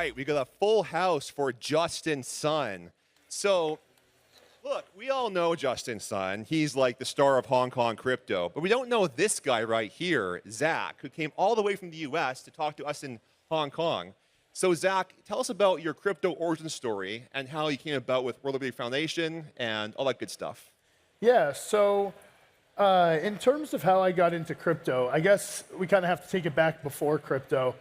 right, we got a full house for Justin Sun. So, look, we all know Justin Sun. He's like the star of Hong Kong crypto. But we don't know this guy right here, Zach, who came all the way from the US to talk to us in Hong Kong. So, Zach, tell us about your crypto origin story and how you came about with World Liberty Foundation and all that good stuff. Yeah, so in terms of how I got into crypto, I guess we kind of have to take it back before crypto.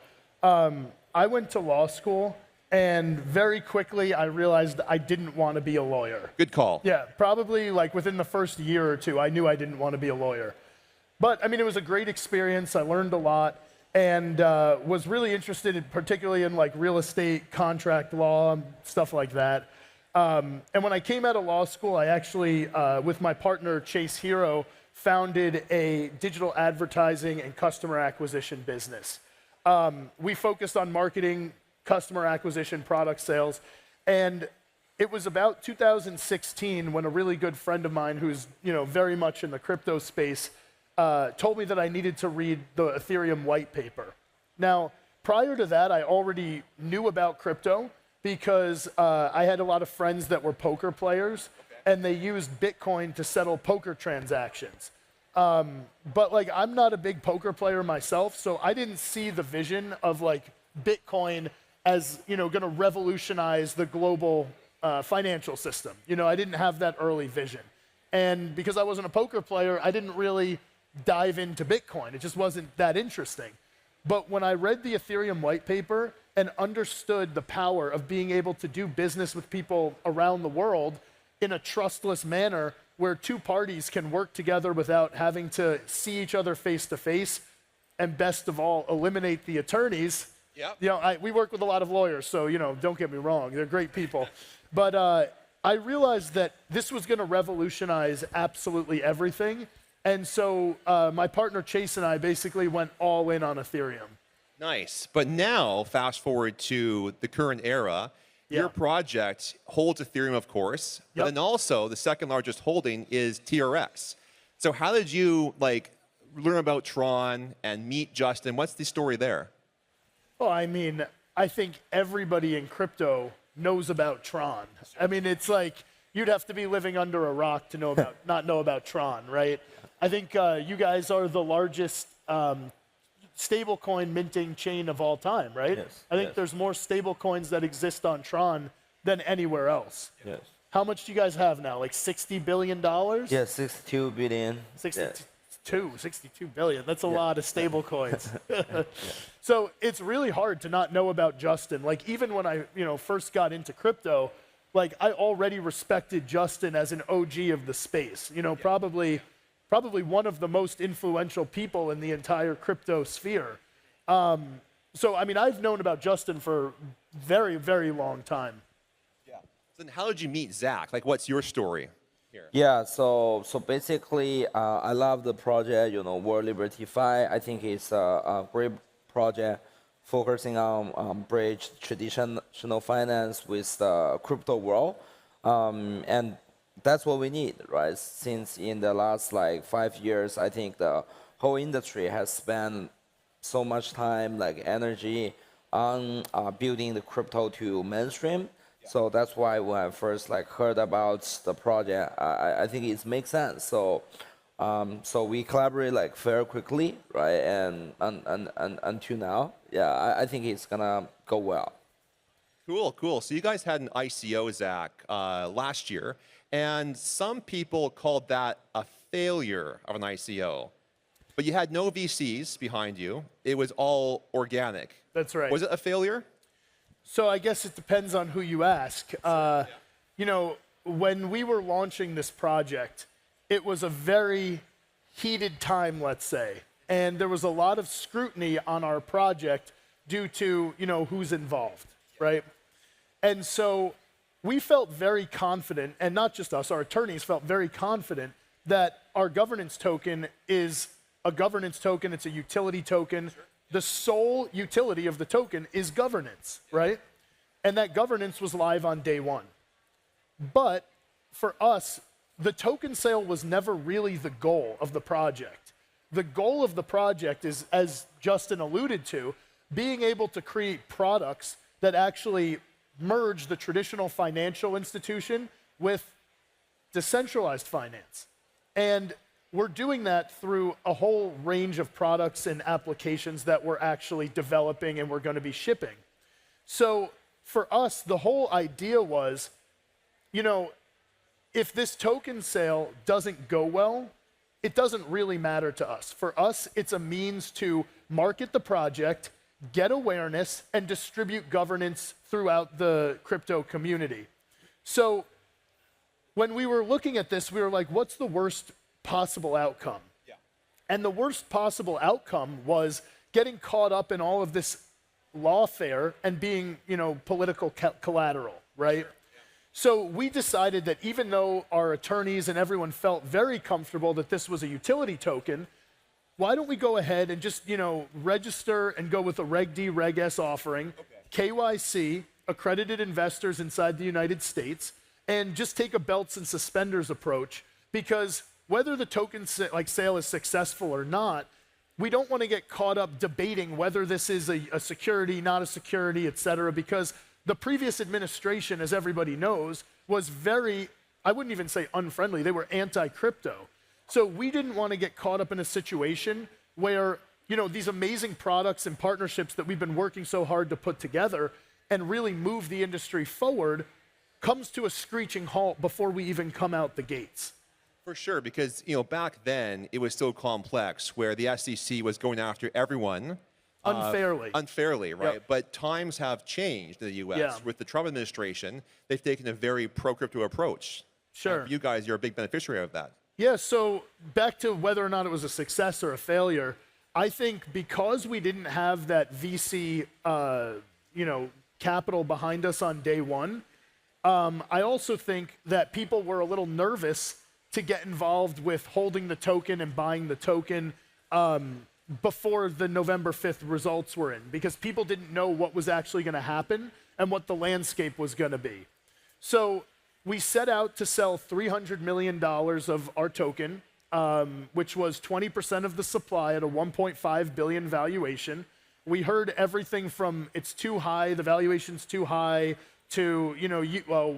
I went to law school, and very quickly I realized I didn't want to be a lawyer. Good call. Yeah, probably like within the first year or two, I knew I didn't want to be a lawyer. But I mean, it was a great experience. I learned a lot, and was really interested in, particularly in like real estate, contract law, stuff like that. And when I came out of law school, I actually, with my partner Chase Hero, founded a digital advertising and customer acquisition business. We focused on marketing, customer acquisition, product sales, and it was about 2016 when a really good friend of mine who's very much in the crypto space told me that I needed to read the Ethereum white paper. Now, prior to that, I already knew about crypto because I had a lot of friends that were poker players, and they used Bitcoin to settle poker transactions. But like, I'm not a big poker player myself, so I didn't see the vision of like Bitcoin as going to revolutionize the global financial system. I didn't have that early vision, and because I wasn't a poker player, I didn't really dive into Bitcoin. It just wasn't that interesting. But when I read the Ethereum white paper and understood the power of being able to do business with people around the world in a trustless manner, where two parties can work together without having to see each other face to face, and best of all, eliminate the attorneys. Yep. We work with a lot of lawyers, so don't get me wrong, they're great people. But I realized that this was going to revolutionize absolutely everything, and so my partner Chase and I basically went all in on Ethereum. Nice. But now, fast forward to the current era. Your project holds Ethereum, of course, but then also the second largest holding is TRX. So how did you learn about Tron and meet Justin? What's the story there? Well, I mean, I think everybody in crypto knows about Tron. I mean, it's like you'd have to be living under a rock to know about not know about Tron, right? I think you guys are the largest stablecoin minting chain of all time, right? Yes. I think there's more stablecoins that exist on Tron than anywhere else. Yes. How much do you guys have now? Like $60 billion? Yeah, 62 billion. 62 billion. That's a lot of stablecoins. So it's really hard to not know about Justin. Like even when I, first got into crypto, like I already respected Justin as an OG of the space. Probably one of the most influential people in the entire crypto sphere. So, I mean, I've known about Justin for a very, very long time. Yeah. So then how did you meet Zach? Like, what's your story here? Yeah, so basically, I love the project, World Liberty Fi. I think it's a great project focusing on bridge traditional finance with the crypto world. And that's what we need, right? Since in the last 5 years, I think the whole industry has spent so much time, energy on building the crypto to mainstream. Yeah. So that's why when I first heard about the project, I think it makes sense. So so we collaborate very quickly, right? And until now, yeah, I think it's gonna go well. Cool. So you guys had an ICO, Zach, last year. And some people called that a failure of an ICO. But you had no VCs behind you. It was all organic. That's right. Was it a failure? So I guess it depends on who you ask. When we were launching this project, it was a very heated time, let's say. And there was a lot of scrutiny on our project due to, who's involved, right? And so we felt very confident, and not just us, our attorneys felt very confident that our governance token is a governance token, it's a utility token. Sure. The sole utility of the token is governance, right? And that governance was live on day one. But for us, the token sale was never really the goal of the project. The goal of the project is, as Justin alluded to, being able to create products that actually merge the traditional financial institution with decentralized finance. And we're doing that through a whole range of products and applications that we're actually developing and we're going to be shipping. So for us, the whole idea was, you know, if this token sale doesn't go well, it doesn't really matter to us. For us, it's a means to market the project, get awareness, and distribute governance throughout the crypto community. So when we were looking at this, we were like, what's the worst possible outcome? Yeah. And the worst possible outcome was getting caught up in all of this lawfare and being, you know, political collateral, right? Sure. So we decided that even though our attorneys and everyone felt very comfortable that this was a utility token, why don't we go ahead and just, you know, register and go with a Reg D, Reg S offering, KYC, accredited investors inside the United States, and just take a belts and suspenders approach, because whether the token sale is successful or not, we don't want to get caught up debating whether this is a security, not a security, et cetera, because the previous administration, as everybody knows, was very, I wouldn't even say unfriendly, they were anti-crypto. So we didn't want to get caught up in a situation where, you know, these amazing products and partnerships that we've been working so hard to put together and really move the industry forward comes to a screeching halt before we even come out the gates. For sure, because, you know, back then it was so complex where the SEC was going after everyone. Unfairly, right? Yep. But times have changed in the US. Yeah. With the Trump administration, they've taken a very pro-crypto approach. Sure. You guys, you're a big beneficiary of that. Yeah, so back to whether or not it was a success or a failure, I think because we didn't have that VC, you know, capital behind us on day one, I also think that people were a little nervous to get involved with holding the token and buying the token before the November 5th results were in, because people didn't know what was actually going to happen and what the landscape was going to be. So we set out to sell $300 million of our token, which was 20% of the supply at a 1.5 billion valuation. We heard everything from it's too high, the valuation's too high, to, you know,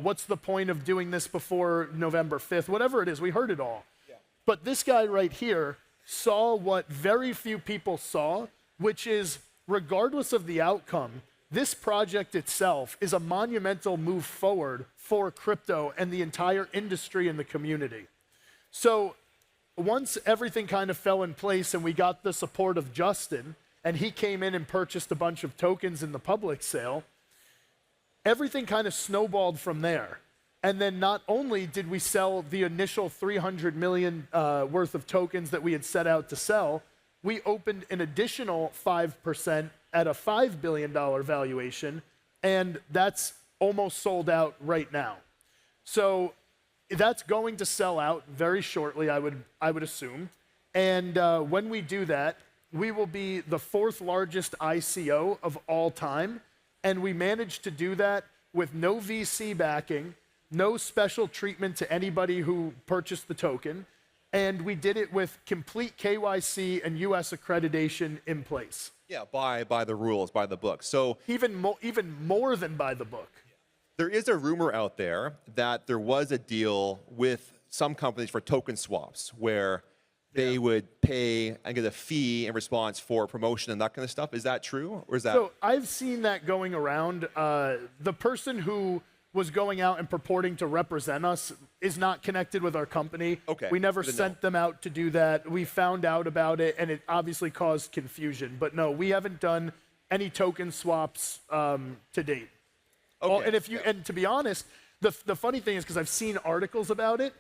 what's the point of doing this before November 5th? Whatever it is, we heard it all. Yeah. But this guy right here saw what very few people saw, which is, regardless of the outcome, this project itself is a monumental move forward for crypto and the entire industry and the community. So once everything kind of fell in place and we got the support of Justin, and he came in and purchased a bunch of tokens in the public sale, everything kind of snowballed from there. And then not only did we sell the initial 300 million worth of tokens that we had set out to sell, we opened an additional 5% at a $5 billion valuation, and that's almost sold out right now. So that's going to sell out very shortly, I would assume. And when we do that, we will be the 4th largest ICO of all time. And we managed to do that with no VC backing, no special treatment to anybody who purchased the token, and we did it with complete KYC and US accreditation in place. Yeah, by the rules, by the book. So even more than by the book. There is a rumor out there that there was a deal with some companies for token swaps where they would pay and get a fee in response for promotion and that kind of stuff. Is that true, or is that? So I've seen that going around. The person who was going out and purporting to represent us is not connected with our company. Okay. We never sent them out to do that. We found out about it, and it obviously caused confusion. But no, we haven't done any token swaps to date. Okay. And to be honest, the funny thing is, because I've seen articles about it,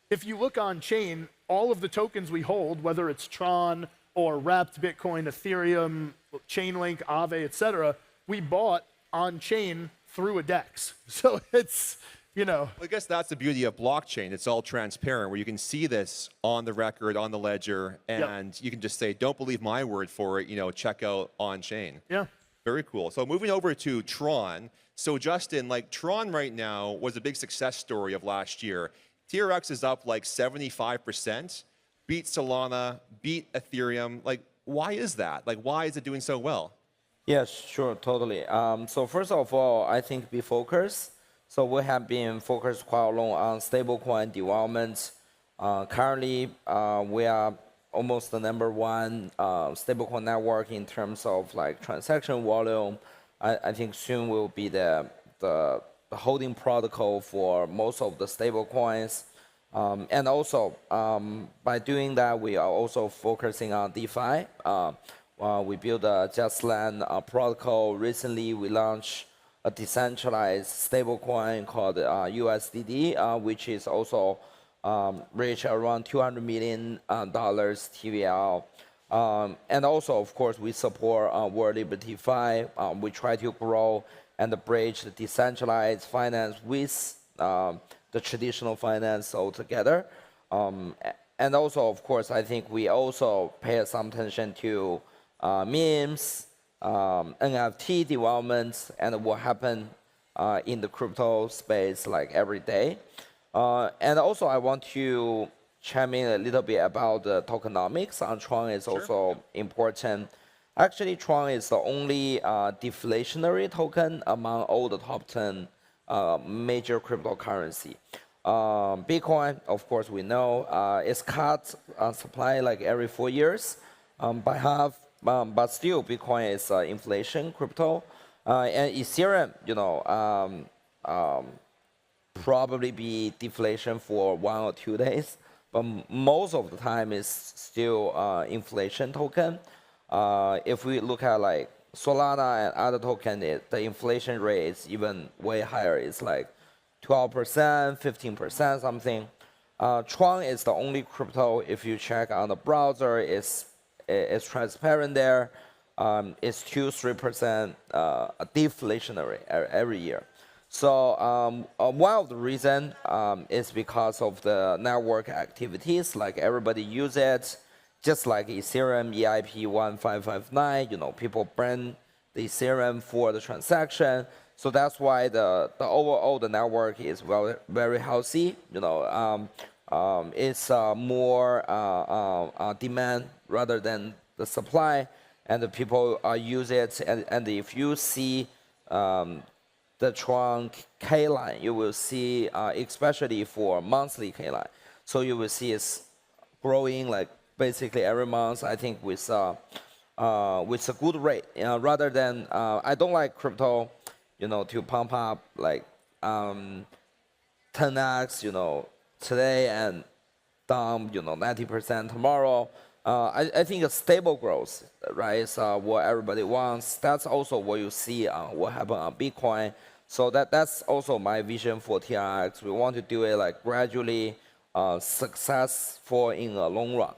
if you look on chain, all of the tokens we hold, whether it's TRON or Wrapped Bitcoin, Ethereum, Chainlink, Aave, et cetera, we bought on chain through a DEX. So it's, you know. Well, I guess that's the beauty of blockchain. It's all transparent, where you can see this on the record, on the ledger, and you can just say, don't believe my word for it, you know, check out on chain. Yeah. Very cool. So moving over to TRON. So Justin, like TRON right now was a big success story of last year. TRX is up like 75%, beat Solana, beat Ethereum. Like, why is that? Like, why is it doing so well? Yes, sure, totally. So first of all, I think be focused. So we have been focused quite long on stablecoin development. Currently, we are almost the #1 stablecoin network in terms of like transaction volume. I think soon will be the holding protocol for most of the stablecoins. And also, by doing that, we are also focusing on DeFi. We built a JustLand protocol. Recently, we launched a decentralized stablecoin called USDD, which is also reached around $200 million TVL. And also, of course, we support World Liberty Fi. We try to grow and bridge the decentralized finance with the traditional finance altogether. And also, of course, I think we also pay some attention to memes, NFT developments, and what happened in the crypto space like every day. And also, I want to chime in a little bit about the tokenomics on TRON is also important. Actually, TRON is the only deflationary token among all the top 10 major cryptocurrency. Bitcoin, of course, we know is cut supply like every 4 years by half, but still Bitcoin is inflation crypto, and Ethereum, probably be deflation for 1 or 2 days, but most of the time is still inflation token. If we look at like Solana and other token, the inflation rate is even way higher. It's like 12%, 15%, something. TRON is the only crypto, if you check on the browser, it's transparent there. It's 2-3% deflationary every year. So one of the reasons is because of the network activities, like everybody use it, just like Ethereum EIP 1559, people burn the Ethereum for the transaction. So that's why the overall the network is very healthy. It's more demand rather than the supply, and the people use it. And if you see the TRON K line, you will see, especially for monthly K line, so you will see it's growing like basically every month. I think with a good rate, rather than I don't like crypto, to pump up like 10x, today and down, 90% tomorrow. I think a stable growth, right, is what everybody wants. That's also what you see what happened on Bitcoin. So that's also my vision for TRX. We want to do it like gradually, successful in the long run.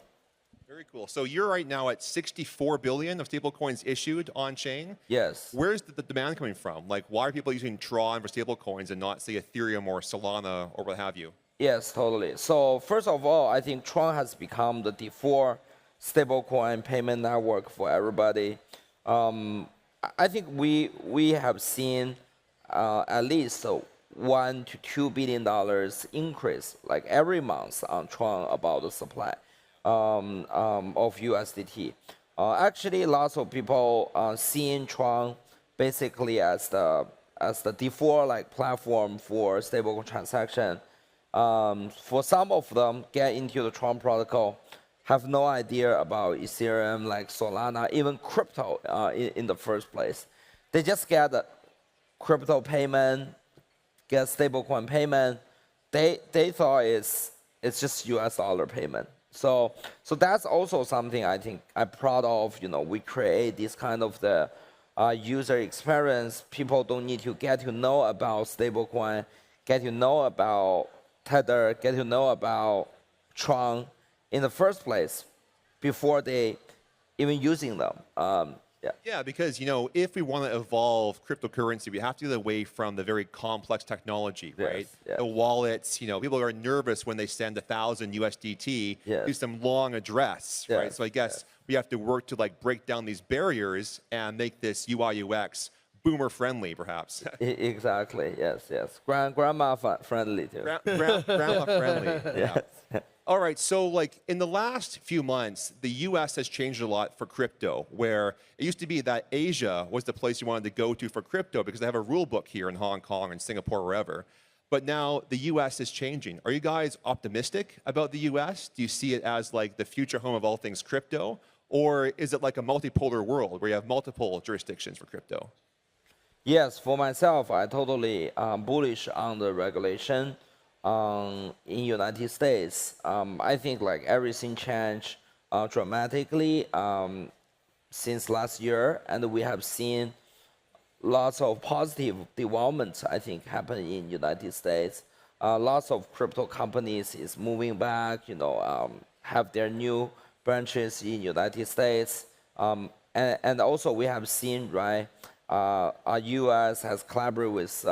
Very cool. So you're right now at 64 billion of stablecoins issued on chain. Yes. Where's the demand coming from? Like, why are people using TRON for stablecoins and not, say, Ethereum or Solana or what have you? Yes, totally. So first of all, I think TRON has become the default stablecoin payment network for everybody. I think we have seen at least $1 to $2 billion increase like every month on TRON about the supply of USDT. Actually, lots of people seeing TRON basically as the default like platform for stable transaction. For some of them, get into the TRON protocol, have no idea about Ethereum, like Solana, even crypto in the first place. They just get the crypto payment, get stablecoin payment. They thought it's just US dollar payment. So that's also something I think I'm proud of. We create this kind of the user experience. People don't need to get to know about stablecoin, get to know about Tether, get to know about TRON in the first place before they even using them. Yeah, because if we want to evolve cryptocurrency, we have to get away from the very complex technology, right? Yes. The wallets, people are nervous when they send 1,000 USDT to some long address, right? So I guess we have to work to like break down these barriers and make this UI UX boomer friendly, perhaps. Exactly. Yes. Grandma friendly too. Grandpa friendly. Yeah. All right, so like in the last few months, the US has changed a lot for crypto, where it used to be that Asia was the place you wanted to go to for crypto because they have a rule book here in Hong Kong and Singapore, wherever. But now the US is changing. Are you guys optimistic about the US? Do you see it as like the future home of all things crypto? Or is it like a multipolar world where you have multiple jurisdictions for crypto? Yes, for myself, I totally bullish on the regulation in United States. I think like everything changed dramatically since last year, and we have seen lots of positive developments, I think, happen in United States. Lots of crypto companies is moving back, have their new branches in United States. And also we have seen, right, US has collaborated with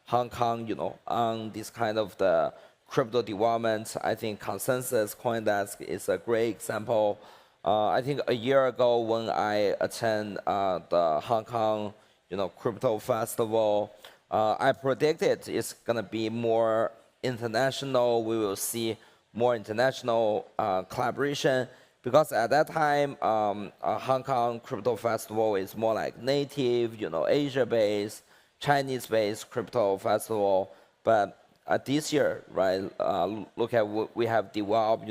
Hong Kong, on this kind of the crypto development. I think Consensus CoinDesk is a great example. I think a year ago when I attend the Hong Kong, crypto festival, I predicted it's gonna be more international. We will see more international collaboration because at that time, Hong Kong Crypto Festival is more like native, Asia-based, Chinese-based crypto festival. But this year, right, look at what we have developed.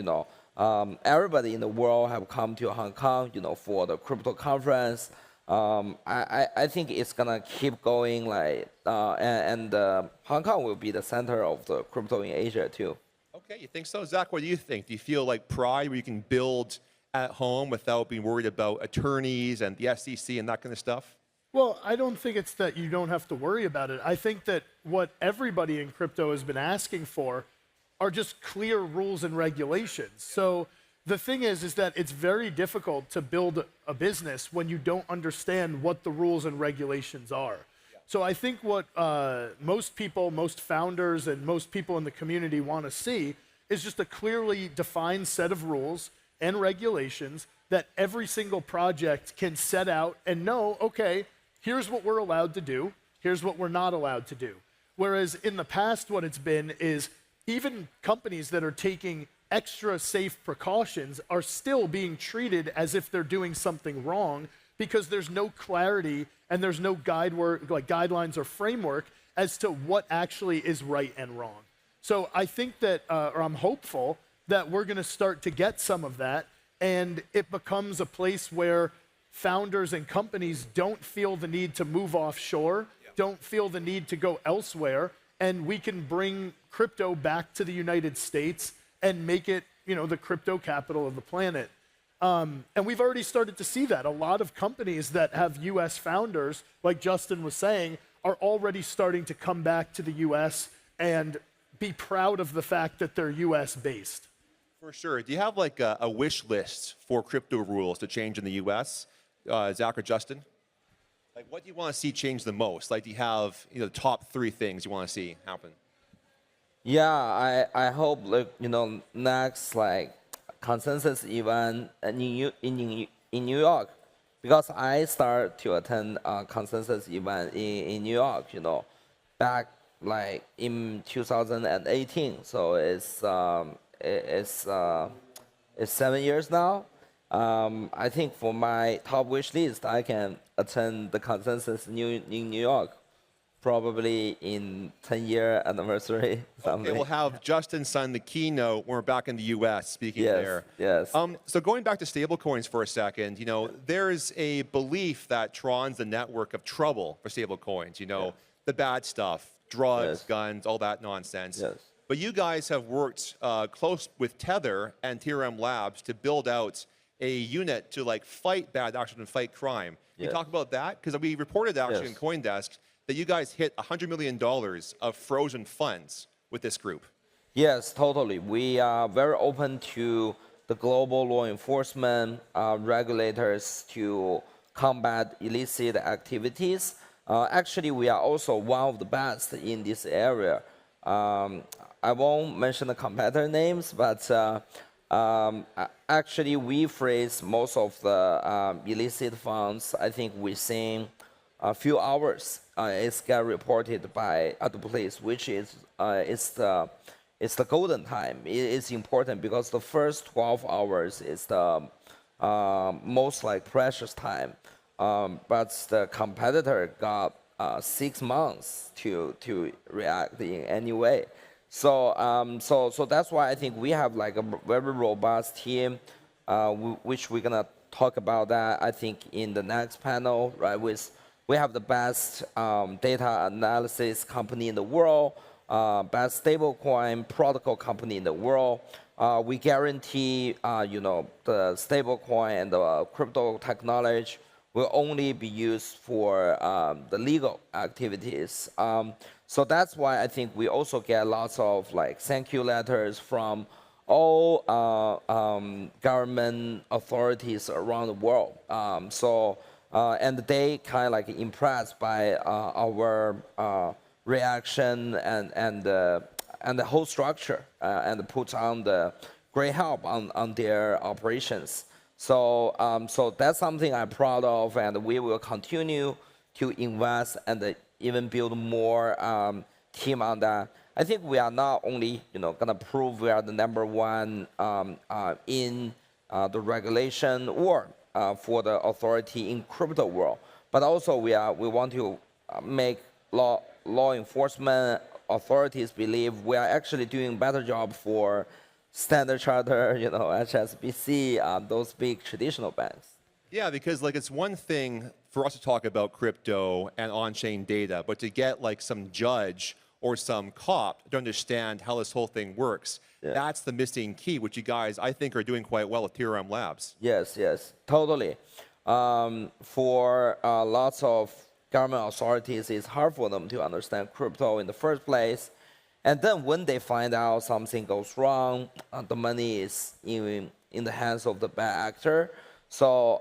Everybody in the world have come to Hong Kong, for the crypto conference. I think it's gonna keep going, like, and Hong Kong will be the center of the crypto in Asia too. Okay, you think so? Zach, what do you think? Do you feel like Pride where you can build at home without being worried about attorneys and the SEC and that kind of stuff? Well, I don't think it's that you don't have to worry about it. I think that what everybody in crypto has been asking for are just clear rules and regulations. So the thing is that it's very difficult to build a business when you don't understand what the rules and regulations are. So I think what most people, most founders, and most people in the community want to see is just a clearly defined set of rules and regulations that every single project can set out and know, okay, here's what we're allowed to do, here's what we're not allowed to do. Whereas in the past, what it's been is even companies that are taking extra safe precautions are still being treated as if they're doing something wrong because there's no clarity and there's no guidelines or framework as to what actually is right and wrong. So I think that, or I'm hopeful that we're going to start to get some of that, and it becomes a place where founders and companies don't feel the need to move offshore, don't feel the need to go elsewhere, and we can bring crypto back to the United States and make it, the crypto capital of the planet. And we've already started to see that. A lot of companies that have US founders, like Justin was saying, are already starting to come back to the US and be proud of the fact that they're US based. For sure. Do you have like a wish list for crypto rules to change in the US, Zach or Justin? Like what do you want to see change the most? Like do you have the top 3 things you want to see happen? Yeah, I hope next consensus event in New York, because I start to attend consensus event in New York, back in 2018. So it's 7 years now. I think for my top wish list, I can attend the consensus in New York, probably in 10-year anniversary. Something. Okay, we'll have Justin sign the keynote when we're back in the U.S. speaking there. Yes. So going back to stablecoins for a second, there's a belief that TRON's the network of trouble for stablecoins. The bad stuff, drugs, guns, all that nonsense. Yes. But you guys have worked close with Tether and TRM Labs to build out a unit to fight bad actors and fight crime. Can you talk about that? Because we reported actually in CoinDesk that you guys hit $100 million of frozen funds with this group. Yes, totally. We are very open to the global law enforcement regulators to combat illicit activities. Actually, we are also one of the best in this area. I won't mention the competitor names, but actually we freeze most of the illicit funds, I think, within a few hours. It's get reported by the police, which is the it's the golden time. It's important because the first 12 hours is the most like precious time. But the competitor got 6 months to react in any way. So that's why I think we have like a very robust team, which we're gonna talk about that I think in the next panel, right? We have the best data analysis company in the world, best stablecoin protocol company in the world. We guarantee, the stablecoin and the crypto technology will only be used for the legal activities. So that's why I think we also get lots of like thank you letters from all government authorities around the world. And they kind of like impressed by our reaction and the whole structure and put on the great help on their operations. So that's something I'm proud of, and we will continue to invest and even build more team on that. I think we are not only gonna prove we are the #1 in the regulation or for the authority in crypto world, but also we want to make law enforcement authorities believe we are actually doing better job for Standard Chartered, HSBC, those big traditional banks. Yeah, because like it's one thing for us to talk about crypto and on-chain data, but to get like some judge or some cop to understand how this whole thing works, that's the missing key, which you guys, I think, are doing quite well at TRM Labs. Yes, totally. For lots of government authorities, it's hard for them to understand crypto in the first place. And then when they find out something goes wrong, the money is in the hands of the bad actor. So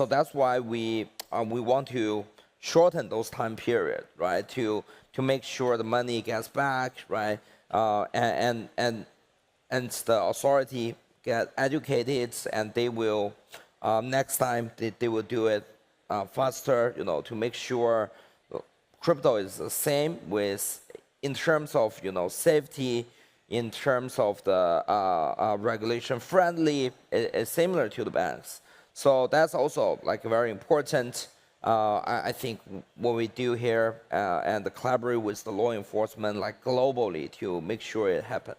that's why we want to shorten those time period, right? To make sure the money gets back, right? And the authority get educated, and they will next time they will do it faster, to make sure crypto is the same with. In terms of safety, in terms of the regulation friendly, it's similar to the banks. So that's also like very important. I think what we do here and collaborate with the law enforcement like globally to make sure it happens.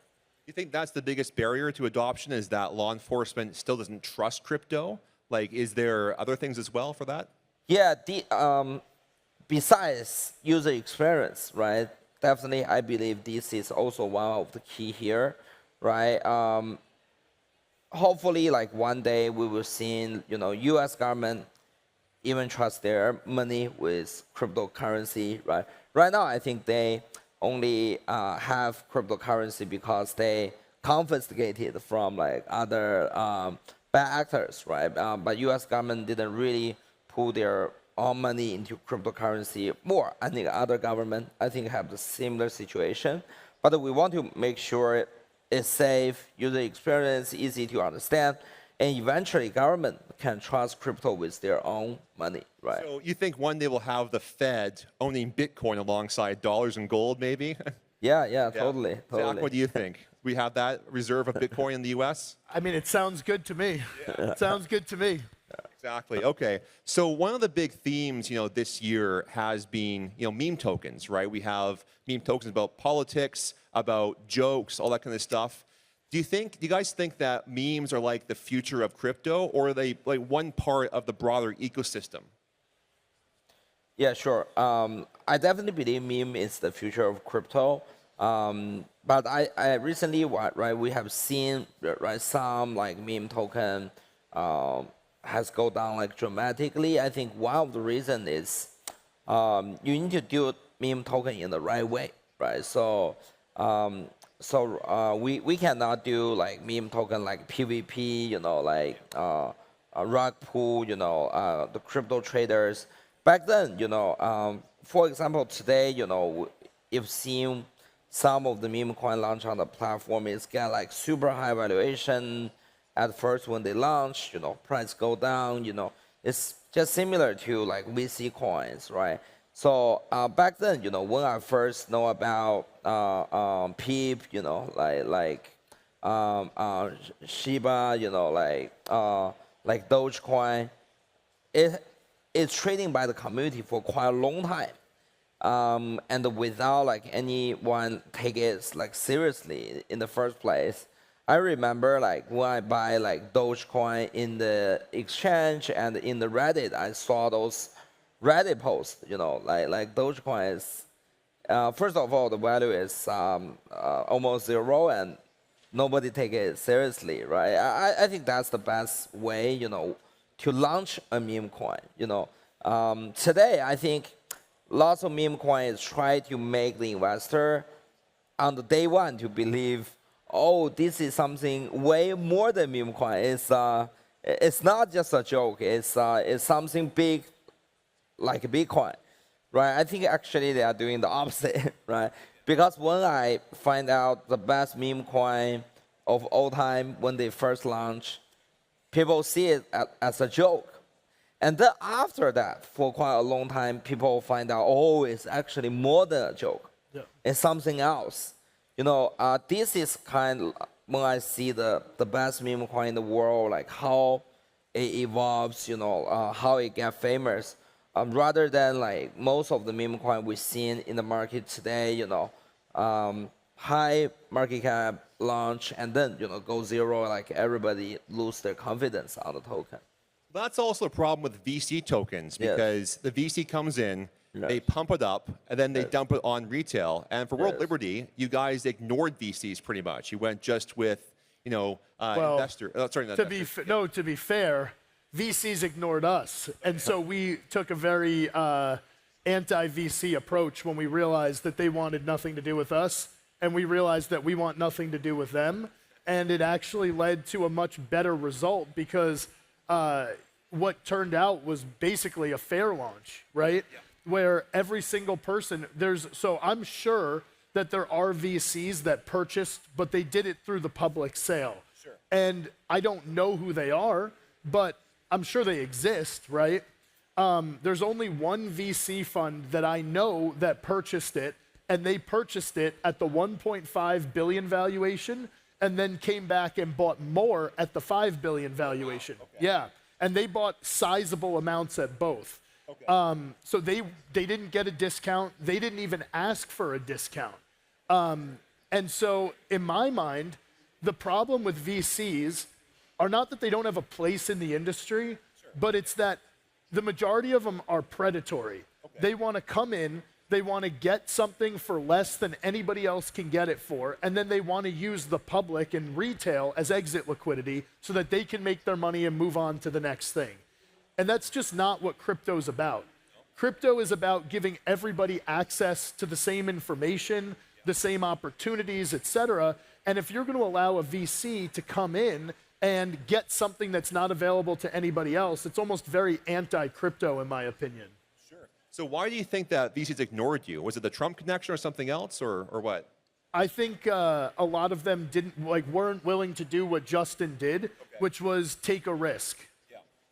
You think that's the biggest barrier to adoption, is that law enforcement still doesn't trust crypto? Like, is there other things as well for that? Yeah, besides user experience, right? Definitely, I believe this is also one of the key here, right? Hopefully, like one day we will see, U.S. government even trust their money with cryptocurrency, right? Right now, I think they only have cryptocurrency because they confiscated from like other bad actors, right? But U.S. government didn't really pull their all money into cryptocurrency more. I think other government, have the similar situation. But we want to make sure it's safe, user experience, easy to understand, and eventually government can trust crypto with their own money, right? So you think one day we'll have the Fed owning Bitcoin alongside dollars and gold, maybe? Yeah, totally. Zach, what do you think? We have that reserve of Bitcoin in the U.S.? I mean, it sounds good to me. It sounds good to me. Exactly. Okay. So one of the big themes, this year has been, meme tokens, right? We have meme tokens about politics, about jokes, all that kind of stuff. Do you guys think that memes are like the future of crypto, or are they like one part of the broader ecosystem? Yeah, sure. I definitely believe meme is the future of crypto. But I recently, right, we have seen, right, some like meme token has gone down like dramatically. I think one of the reasons is you need to do meme token in the right way, right? So we cannot do like meme token like PVP, like a rug pool, the crypto traders. Back then, for example, today, you've seen some of the meme coin launch on the platform is get like super high valuation. At first, when they launch, price go down, it's just similar to like VC coins, right? So back then, when I first know about PEEP, Shiba, like Dogecoin, it's trading by the community for quite a long time, and without like anyone take it like seriously in the first place. I remember like when I buy like Dogecoin in the exchange and in the Reddit, I saw those Reddit posts, like Dogecoin is, first of all, the value is almost zero and nobody take it seriously, right? I think that's the best way, to launch a meme coin, Today, I think lots of meme coins try to make the investor on the day one to believe, oh, this is something way more than meme coin. It's not just a joke. It's something big, like Bitcoin, right? I think actually they are doing the opposite, right? Because when I find out the best meme coin of all time when they first launch, people see it as a joke. And then after that, for quite a long time, people find out, oh, it's actually more than a joke. Yeah. It's something else. This is kind of when I see the best meme coin in the world, like how it evolves, how it gets famous. Rather than like most of the meme coin we've seen in the market today, high market cap launch and then go zero, like everybody lose their confidence on the token. That's also a problem with VC tokens because the VC comes in, they pump it up, and then they dump it on retail. And for World Liberty, you guys ignored VCs pretty much. You went just with, investor. To be fair, VCs ignored us. And so we took a very anti-VC approach when we realized that they wanted nothing to do with us. And we realized that we want nothing to do with them. And it actually led to a much better result because what turned out was basically a fair launch, right? Yeah. Where every single person, so I'm sure that there are VCs that purchased, but they did it through the public sale. Sure. And I don't know who they are, but I'm sure they exist, right? There's only one VC fund that I know that purchased it, and they purchased it at the 1.5 billion valuation, and then came back and bought more at the 5 billion valuation. Wow. Okay. Yeah, and they bought sizable amounts at both. Okay. So they didn't get a discount. They didn't even ask for a discount. And so in my mind, the problem with VCs are not that they don't have a place in the industry, but it's that the majority of them are predatory. Okay. They want to come in, they want to get something for less than anybody else can get it for, and then they want to use the public and retail as exit liquidity so that they can make their money and move on to the next thing. And that's just not what crypto is about. Crypto is about giving everybody access to the same information, the same opportunities, et cetera. And if you're going to allow a VC to come in and get something that's not available to anybody else, it's almost very anti-crypto in my opinion. Sure. So why do you think that VCs ignored you? Was it the Trump connection or something else, or what? I think a lot of them weren't willing to do what Justin did, which was take a risk.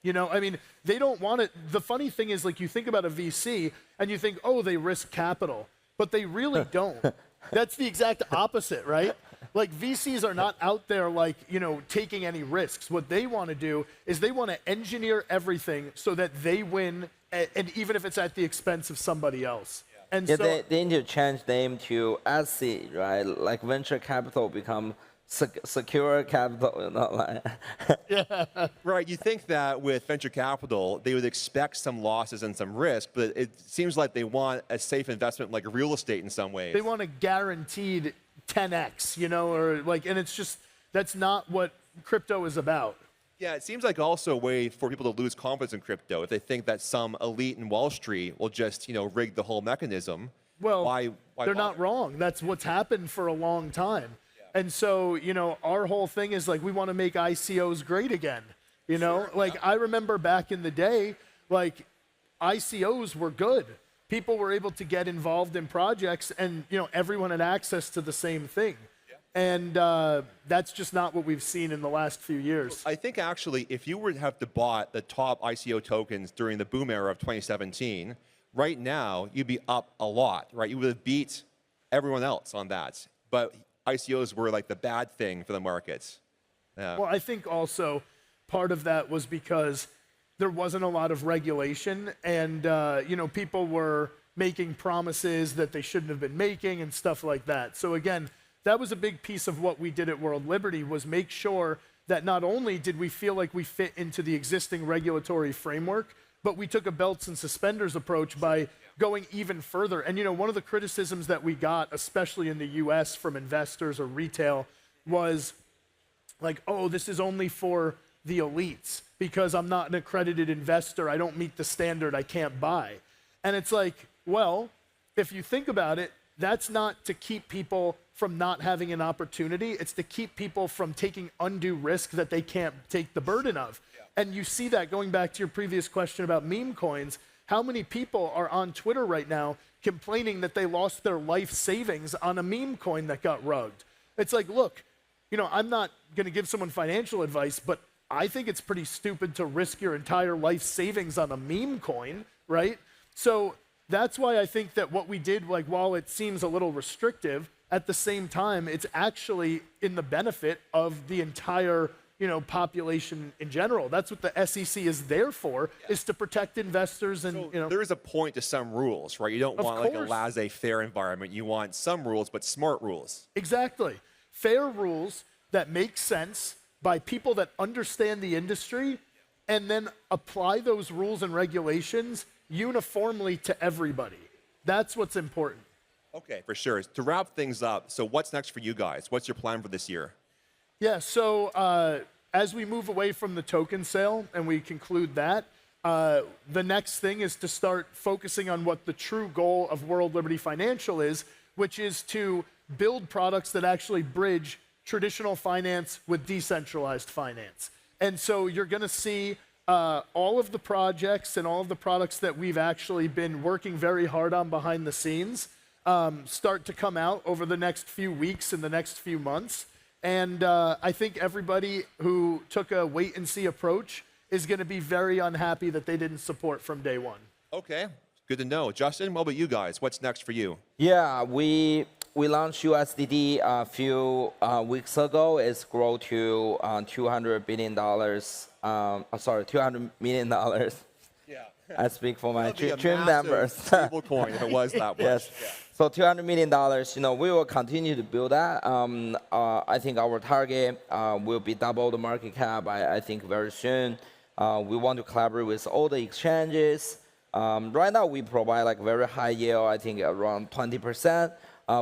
They don't want it. The funny thing is, you think about a VC and you think, oh, they risk capital, but they really don't. That's the exact opposite, right? VCs are not out there taking any risks. What they want to do is they want to engineer everything so that they win, and even if it's at the expense of somebody else. Yeah. And so they need to change name to SC, right? Like venture capital become secure capital, Yeah. Right. You think that with venture capital, they would expect some losses and some risk, but it seems like they want a safe investment like real estate in some ways. They want a guaranteed 10x, and it's just, that's not what crypto is about. Yeah, it seems like also a way for people to lose confidence in crypto if they think that some elite in Wall Street will just, rig the whole mechanism. Well, why they're not wrong. That's what's happened for a long time. And so, our whole thing is we want to make ICOs great again. Sure, I remember back in the day, ICOs were good. People were able to get involved in projects and, everyone had access to the same thing. Yeah. And that's just not what we've seen in the last few years. I think actually, if you were to have to bought the top ICO tokens during the boom era of 2017, right now, you'd be up a lot, right? You would have beat everyone else on that. But ICOs were like the bad thing for the markets. Yeah. Well, I think also part of that was because there wasn't a lot of regulation, and people were making promises that they shouldn't have been making and stuff like that. So again, that was a big piece of what we did at World Liberty, was make sure that not only did we feel like we fit into the existing regulatory framework, but we took a belts and suspenders approach by going even further. And one of the criticisms that we got, especially in the US from investors or retail, was like, oh, this is only for the elites because I'm not an accredited investor. I don't meet the standard. I can't buy. And it's like, well, if you think about it, that's not to keep people from not having an opportunity. It's to keep people from taking undue risk that they can't take the burden of. Yeah. And you see that going back to your previous question about meme coins. How many people are on Twitter right now complaining that they lost their life savings on a meme coin that got rugged? It's like, look, I'm not going to give someone financial advice, but I think it's pretty stupid to risk your entire life savings on a meme coin, right? So that's why I think that what we did, like, while it seems a little restrictive, at the same time, it's actually in the benefit of the entire, population in general. That's what the SEC is there for, is to protect investors and, so there is a point to some rules, right? You don't want like a laissez-faire environment. You want some rules, but smart rules. Exactly. Fair rules that make sense by people that understand the industry and then apply those rules and regulations uniformly to everybody. That's what's important. Okay, for sure. To wrap things up, so what's next for you guys? What's your plan for this year? Yeah, so as we move away from the token sale and we conclude that, the next thing is to start focusing on what the true goal of World Liberty Financial is, which is to build products that actually bridge traditional finance with decentralized finance. And so you're going to see all of the projects and all of the products that we've actually been working very hard on behind the scenes start to come out over the next few weeks and the next few months. And I think everybody who took a wait-and-see approach is going to be very unhappy that they didn't support from day one. Okay, good to know. Justin, what about you guys? What's next for you? Yeah, we launched USDD a few weeks ago. It's grown to $200 billion. $200 million. Yeah. I speak for my That'd be trim members. Stablecoin if it was that much. Yes. Yeah. So $200 million, we will continue to build that. I think our target will be double the market cap, I think, very soon. We want to collaborate with all the exchanges. Right now, we provide like very high yield, I think around 20%.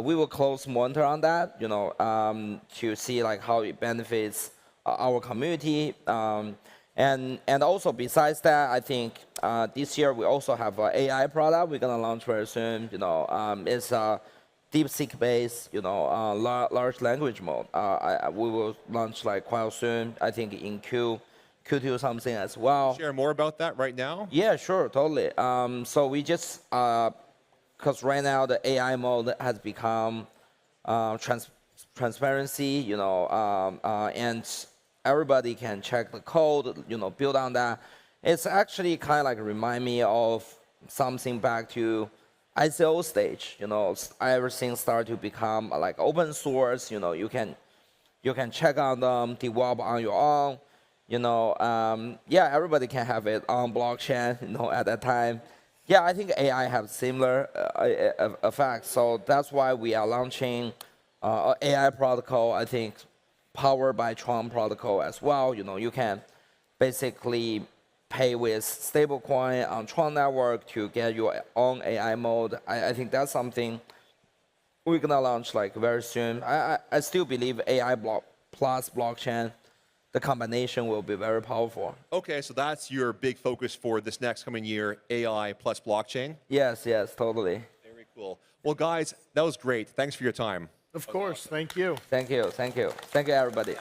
We will close monitor on that, to see like how it benefits our community. And also besides that, I think this year we also have an AI product we're gonna launch very soon. It's a DeepSeek based, large language mode. We will launch like quite soon. I think in Q2 something as well. Share more about that right now? Yeah, sure, totally. So we just because right now the AI mode has become transparency, and everybody can check the code, build on that. It's actually kind of like remind me of something back to ICO stage. Everything start to become like open source. You can check on them, develop on your own. Yeah, everybody can have it on blockchain. At that time. Yeah, I think AI have similar effects. So that's why we are launching AI protocol. I think, powered by TRON protocol as well. You can basically pay with stablecoin on TRON network to get your own AI mode. I think that's something we're gonna launch like very soon. I still believe AI plus blockchain, the combination will be very powerful. Okay, so that's your big focus for this next coming year, AI plus blockchain? Yes, totally. Very cool. Well, guys, that was great. Thanks for your time. Of course, thank you. Thank you, everybody.